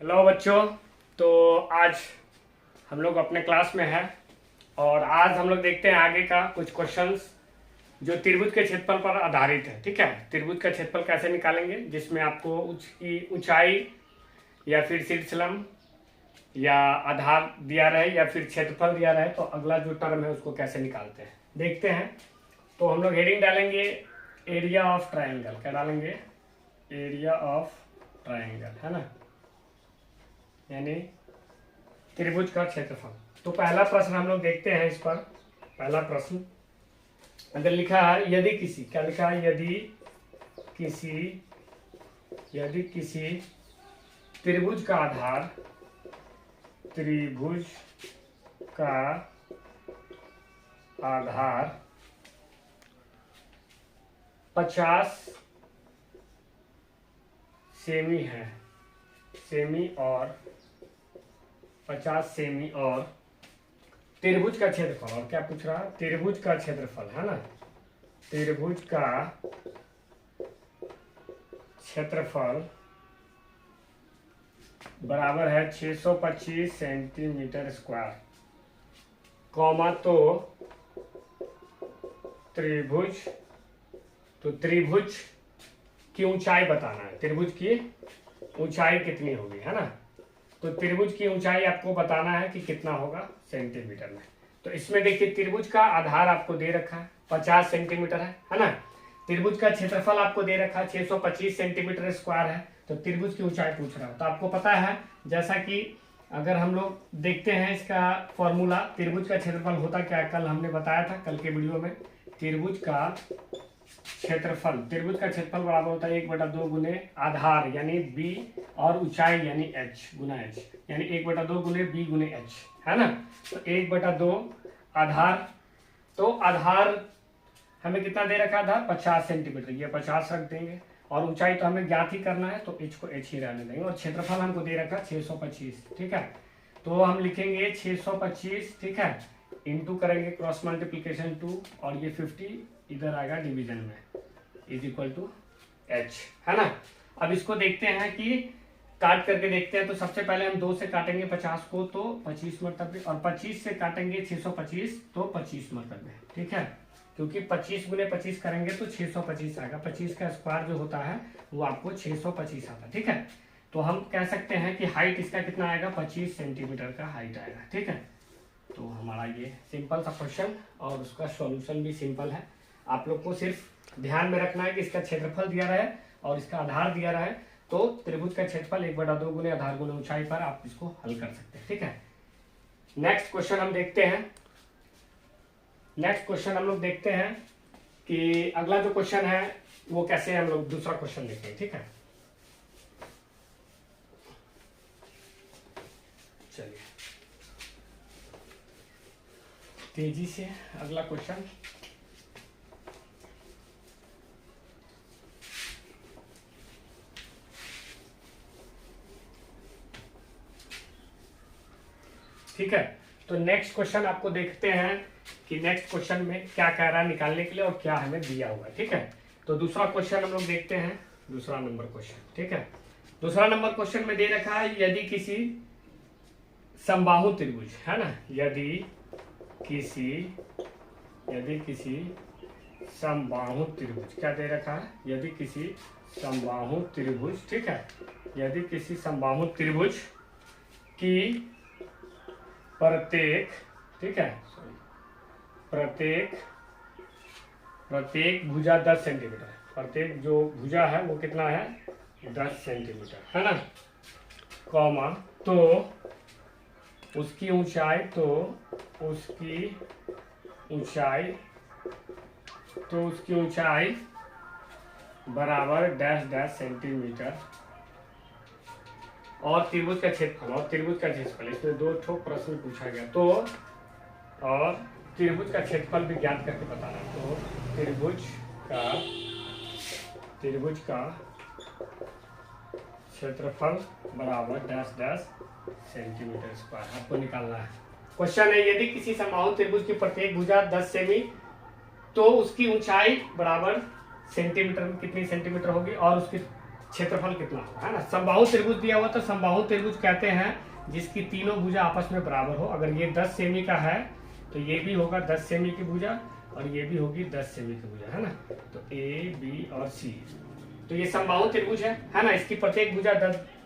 Hello बच्चों। तो आज हम लोग अपने क्लास में हैं और आज हम लोग देखते हैं आगे का कुछ क्वेश्चंस जो त्रिभुज के क्षेत्रफल पर आधारित है। ठीक है, त्रिभुज का क्षेत्रफल कैसे निकालेंगे जिसमें आपको उसकी ऊंचाई या फिर शीर्षलंब या आधार दिया रहे या फिर क्षेत्रफल दिया रहे, तो अगला जो टर्म है उसको कैसे निकालते हैं देखते हैं। तो हम लोग हेडिंग डालेंगे एरिया ऑफ ट्राइंगल। क्या डालेंगे? एरिया ऑफ ट्राइंगल, है ना, यानी त्रिभुज का क्षेत्रफल। तो पहला प्रश्न हम लोग देखते हैं इस पर। पहला प्रश्न अगर लिखा है यदि किसी, क्या लिखा है? यदि किसी त्रिभुज का आधार, त्रिभुज का आधार 50 सेमी है, सेमी और 50 सेमी, और त्रिभुज का क्षेत्रफल, और क्या पूछ रहा है? त्रिभुज का क्षेत्रफल, है ना। त्रिभुज का क्षेत्रफल बराबर है 625 सेंटीमीटर स्क्वायर, कॉमा तो त्रिभुज की ऊंचाई बताना है। त्रिभुज की ऊंचाई कितनी होगी, है ना। तो त्रिभुज की ऊंचाई आपको बताना है कि कितना होगा सेंटीमीटर में। तो इसमें देखिए त्रिभुज का आधार आपको दे रखा है 50 सेंटीमीटर है ना। त्रिभुज का क्षेत्रफल आपको दे रखा है 625 सेंटीमीटर स्क्वायर है। तो त्रिभुज की ऊंचाई पूछ रहा है। तो आपको पता है, जैसा कि अगर हम लोग देखते हैं इसका फॉर्मूला, त्रिभुज का क्षेत्रफल होता क्या है, कल हमने बताया था, कल के वीडियो में। त्रिभुज का क्षेत्रफल बराबर होता है 1/2 गुने आधार यानी b और ऊंचाई यानी h गुना h, यानी 1/2 गुने b गुने h, है ना। तो 1/2 आधार, तो आधार हमें कितना दे रखा था? 50 सेंटीमीटर, ये 50 रख देंगे। और ऊंचाई तो हमें ज्ञात ही करना है, तो h को h ही रहने देंगे। और क्षेत्रफल हमको दे रखा 625, ठीक है। तो हम लिखेंगे 625, ठीक है, इंटू करेंगे क्रॉस मल्टीप्लीकेशन 2, और ये 50 इधर आएगा डिवीजन में, इज इक्वल टू h, है ना। अब इसको देखते हैं कि काट करके देखते हैं। तो सबसे पहले हम 2 से काटेंगे 50 को, तो 25 मरतबे, और 25 से काटेंगे 625, तो 25 मरतबे, ठीक है। क्योंकि 25 गुने 25 करेंगे तो 625 आएगा। 25 का स्क्वायर जो होता है वो आपको 625 आता है, ठीक है। तो हम कह सकते हैं कि हाइट इसका कितना आएगा? 25 सेंटीमीटर का हाइट आएगा, ठीक है। तो हमारा ये सिंपल सा क्वेश्चन, और उसका सॉल्यूशन भी सिंपल है। आप लोग को सिर्फ ध्यान में रखना है कि इसका क्षेत्रफल दिया रहा है और इसका आधार दिया रहा है। तो त्रिभुज का क्षेत्रफल 1/2 गुने आधार गुने ऊंचाई पर आप इसको हल कर सकते हैं, ठीक है। नेक्स्ट क्वेश्चन हम देखते हैं। कि अगला जो क्वेश्चन है वो कैसे हम लोग दूसरा क्वेश्चन देखते हैं, ठीक है। चलिए तेजी से अगला क्वेश्चन। ठीक है, तो नेक्स्ट क्वेश्चन आपको देखते हैं कि नेक्स्ट क्वेश्चन में क्या कह रहा है निकालने के लिए और क्या हमें दिया हुआ है, ठीक है। तो दूसरा क्वेश्चन हम लोग देखते हैं, दूसरा नंबर क्वेश्चन, ठीक है। दूसरा नंबर क्वेश्चन में दे रखा है यदि किसी समबाहु त्रिभुज, है ना, यदि किसी समबाहु त्रिभुज, क्या दे रखा है? यदि किसी समबाहु त्रिभुज, ठीक है, यदि किसी समबाहु त्रिभुज की प्रत्येक, ठीक है, प्रत्येक भुजा 10 सेंटीमीटर, प्रत्येक जो भुजा है वो कितना है? 10 सेंटीमीटर, है ना, कॉमा तो उसकी ऊंचाई बराबर डैश डैश सेंटीमीटर, और त्रिभुज का क्षेत्रफल, इसमें 2 ठो प्रश्न पूछा गया। तो और त्रिभुज का क्षेत्रफल भी ज्ञात करके बताना। तो त्रिभुज का क्षेत्रफल बराबर डैश डैश सेंटीमीटर स्क्वायर आपको निकालना है। क्वेश्चन है यदि किसी समबाहु त्रिभुज की प्रत्येक भुजा 10 सेमी, तो उसकी ऊंचाई बराबर सेंटीमीटर में कितनी सेंटीमीटर होगी, और उसकी क्षेत्रफल कितना होगा, है ना। समबाहु त्रिभुज दिया हुआ तो समबाहु त्रिभुज कहते हैं जिसकी तीनों भुजा आपस में बराबर हो। अगर ये 10 सेमी का है तो ये भी होगा 10 सेमी की भुजा और ये भी होगी 10 सेमी की भुजा, है ना। तो ए, बी और सी, तो ये समबाहु त्रिभुज है ना। इसकी प्रत्येक भुजा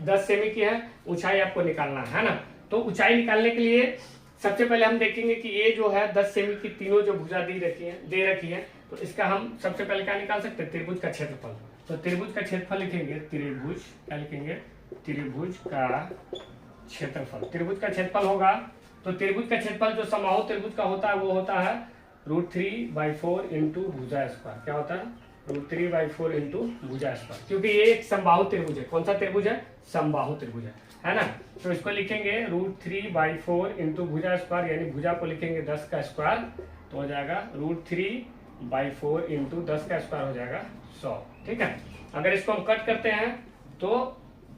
10 सेमी की है। ऊंचाई आपको निकालना है ना। तो ऊंचाई निकालने के लिए सबसे पहले हम देखेंगे कि ये जो है 10 सेमी की तीनों जो भुजा दे रखी है, तो इसका हम सबसे पहले क्या निकाल सकते हैं, त्रिभुज का क्षेत्रफल। तो त्रिभुज का क्षेत्रफल लिखेंगे, त्रिभुज क्या लिखेंगे, त्रिभुज का क्षेत्रफल। त्रिभुज का क्षेत्रफल होगा तो त्रिभुज का क्षेत्रफल जो समबाहु त्रिभुज का होता है वो होता है √3/4 इंटू भुजा स्क्वायर। क्या होता है, √3/4 इंटू भुजा स्क्वायर, क्योंकि ये एक समबाहु त्रिभुज है। कौन सा त्रिभुज है, समबाहु त्रिभुज है ना। तो इसको लिखेंगे √3/4 इंटू भुजा स्क्वायर, यानी भुजा को लिखेंगे 10 का स्क्वायर, तो हो जाएगा √3/4 इंटू 10 का स्क्वायर हो जाएगा 100। ठीक है, अगर इसको हम कट करते हैं तो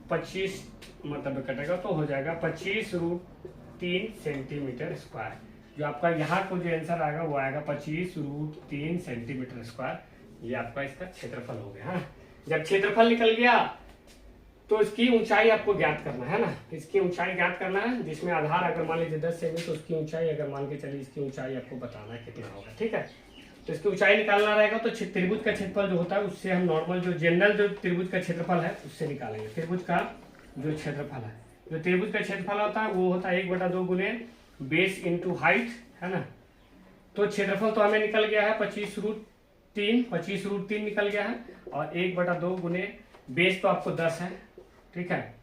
25 मतलब कटेगा तो हो जाएगा 25√3 सेंटीमीटर स्क्वायर। जो आपका यहाँ को जो आंसर आएगा वो आएगा 25√3 सेंटीमीटर स्क्वायर। ये आपका इसका क्षेत्रफल हो गया। हाँ, जब क्षेत्रफल निकल गया तो इसकी ऊंचाई आपको ज्ञात करना है ना। इसकी ऊंचाई ज्ञात करना है, जिसमें आधार अगर मान लीजिए 10 सेमी तो उसकी ऊंचाई अगर मान के चलिए इसकी ऊंचाई आपको बताना है कितना होगा। ठीक है, तो इसकी ऊंचाई निकालना रहेगा तो त्रिभुज का क्षेत्रफल जो होता है उससे हम नॉर्मल जो जनरल जो त्रिभुज का क्षेत्रफल है उससे निकालेंगे। त्रिभुज का जो क्षेत्रफल है, जो त्रिभुज का क्षेत्रफल होता है वो होता है 1/2 गुने बेस इंटू हाइट, है ना। तो क्षेत्रफल तो हमें निकल गया है 25√3 निकल गया है, और 1/2 गुने बेस तो आपको 10 है। ठीक है,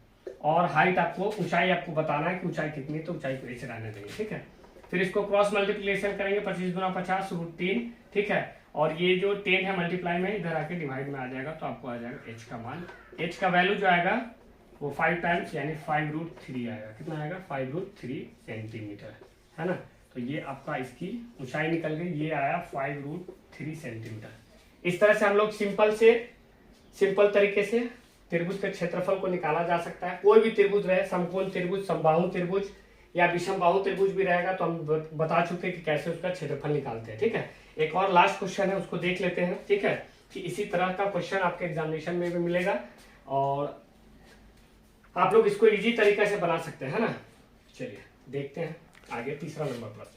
और हाइट आपको ऊंचाई आपको बताना है कि ऊंचाई कितनी, तो ऊंचाई को ऐसे रहने देंगे। ठीक है, फिर इसको क्रॉस मल्टीप्लिकेशन करेंगे, 25 × 50 √3। ठीक है, और ये जो 10 है मल्टीप्लाई में इधर आके डिवाइड में आ जाएगा, तो आपको आ जाएगा h का मान। h का वैल्यू जो आएगा वो 5 टाइम्स यानी 5√3 आएगा। कितना आएगा, 5√3 सेंटीमीटर, है ना। तो ये आपका इसकी ऊंचाई निकल गई, ये आया 5√3 सेंटीमीटर। इस तरह से हम लोग सिंपल तरीके से त्रिभुज के क्षेत्रफल को निकाला जा सकता है। कोई भी त्रिभुज रहे, समकोण त्रिभुज, समबाहु त्रिभुज या विषमबाहु त्रिभुज भी रहेगा, तो हम बता चुके कि कैसे उसका क्षेत्रफल निकालते हैं। ठीक है, एक और लास्ट क्वेश्चन है उसको देख लेते हैं। ठीक है, कि इसी तरह का क्वेश्चन आपके एग्जामिनेशन में भी मिलेगा और आप लोग इसको इजी तरीके से बना सकते हैं, है ना। चलिए देखते हैं आगे, तीसरा नंबर प्रश्न।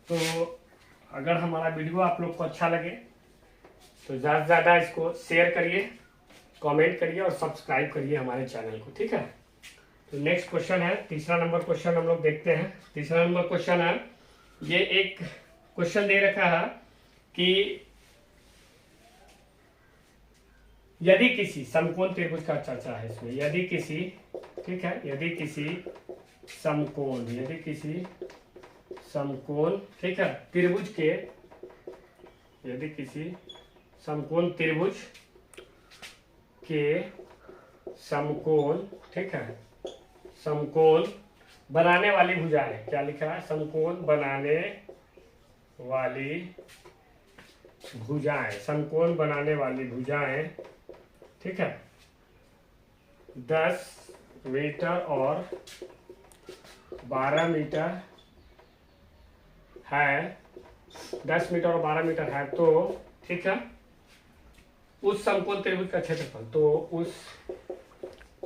तो अगर हमारा वीडियो आप लोग को अच्छा लगे तो ज़्यादा से ज़्यादा इसको शेयर करिए, कमेंट करिए और सब्सक्राइब करिए हमारे चैनल को। ठीक है, तो नेक्स्ट क्वेश्चन है, तीसरा नंबर क्वेश्चन हम लोग देखते हैं। तीसरा नंबर क्वेश्चन है, ये एक क्वेश्चन दे रखा है कि यदि किसी समकोण त्रिभुज का चर्चा है इसमें, यदि किसी, ठीक है, यदि किसी समकोण ठीक है त्रिभुज के, यदि किसी समकोण त्रिभुज के समकोण, ठीक है, समकोण बनाने वाली भुजाएं, क्या लिखा है, समकोण बनाने वाली भुजाएं, समकोण बनाने वाली भुजाएं, ठीक है, 10 मीटर और 12 मीटर है, 10 मीटर और 12 मीटर है, तो ठीक है, उस समकोण त्रिभुज का क्षेत्रफल, तो उस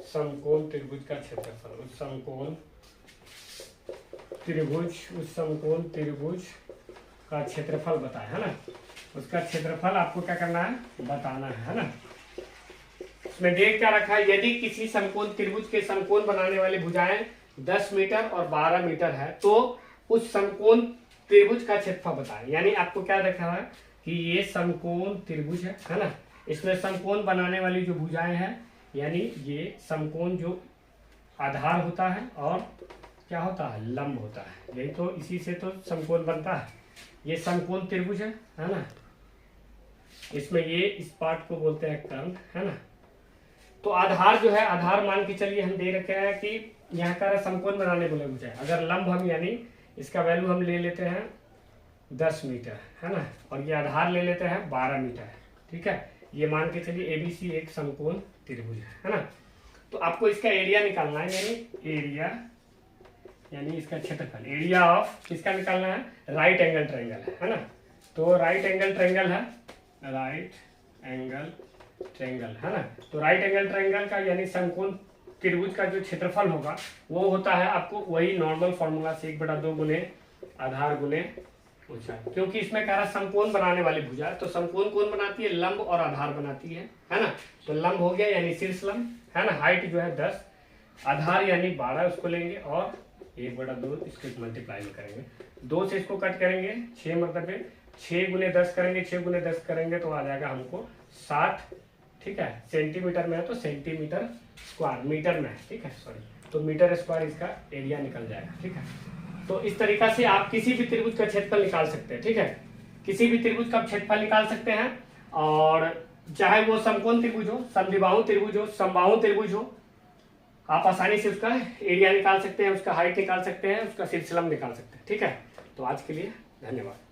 समकोण त्रिभुज का क्षेत्रफल, उस समकोण त्रिभुज का क्षेत्रफल बताए, है ना। उसका क्षेत्रफल आपको क्या करना है, बताना है ना। इसमें देख क्या रखा है, यदि किसी समकोण त्रिभुज के समकोण बनाने वाली भुजाएं 10 मीटर और 12 मीटर है, तो उस समकोण त्रिभुज का क्षेत्रफल बताएं। यानी आपको क्या देखा है कि ये समकोण त्रिभुज है ना। इसमें समकोण बनाने वाली जो भुजाएं हैं, यानी ये समकोण जो आधार होता है और क्या होता है, लंब होता है। यही तो, इसी से तो समकोण बनता है। ये समकोण त्रिभुज है ना। इसमें ये इस पार्ट को बोलते हैं कर्ण, है ना। तो आधार जो है, आधार मान के चलिए हम दे रखे हैं कि यहाँ का समकोण बनाने बोले भुजाएं, अगर लंब हम यानी इसका वैल्यू हम ले लेते हैं 10 मीटर, है ना, और ये आधार ले लेते हैं 12 मीटर। ठीक है, ये मान के चलिए ABC एक समकोण त्रिभुज है ना। तो आपको इसका एरिया निकालना है, यानी एरिया यानी इसका क्षेत्रफल, एरिया ऑफ किसका निकालना है, राइट एंगल ट्रायंगल है ना। तो राइट एंगल ट्रायंगल है, राइट एंगल ट्रायंगल है ना। तो राइट एंगल ट्रायंगल का यानी समकोण त्रिभुज का जो क्षेत्रफल होगा वो होता है आपको वही नॉर्मल फॉर्मूला से 1/2 गुने आधार गुने ऊंचाई, क्योंकि इसमें कह रहा समकोण बनाने वाली भुजा, तो समकोण कौन बनाती है, लंब और आधार बनाती है ना। तो लंब हो गया यानी शीर्ष लंब है ना, हाइट जो है 10, आधार यानी 12 उसको लेंगे और 1/2 इसको मल्टीप्लाई में करेंगे, 2 से इसको कट करेंगे, 6 मतलब 6 गुने 10 करेंगे, 6 गुने 10 करेंगे तो आ जाएगा हमको 60, ठीक है। सेंटीमीटर में है तो सेंटीमीटर स्क्वायर, मीटर में है, ठीक है सॉरी, तो मीटर स्क्वायर इसका एरिया निकल जाएगा, ठीक है। तो इस तरीका से आप किसी भी त्रिभुज का क्षेत्रफल निकाल सकते हैं, ठीक है, किसी भी त्रिभुज का क्षेत्रफल निकाल सकते हैं, और चाहे वो समकोण त्रिभुज हो, समद्विबाहु त्रिभुज हो, समबाहु त्रिभुज हो, आप आसानी से उसका एरिया निकाल सकते हैं, उसका हाइट निकाल सकते हैं, उसका शीर्ष लंब निकाल सकते हैं, ठीक है। तो आज के लिए धन्यवाद।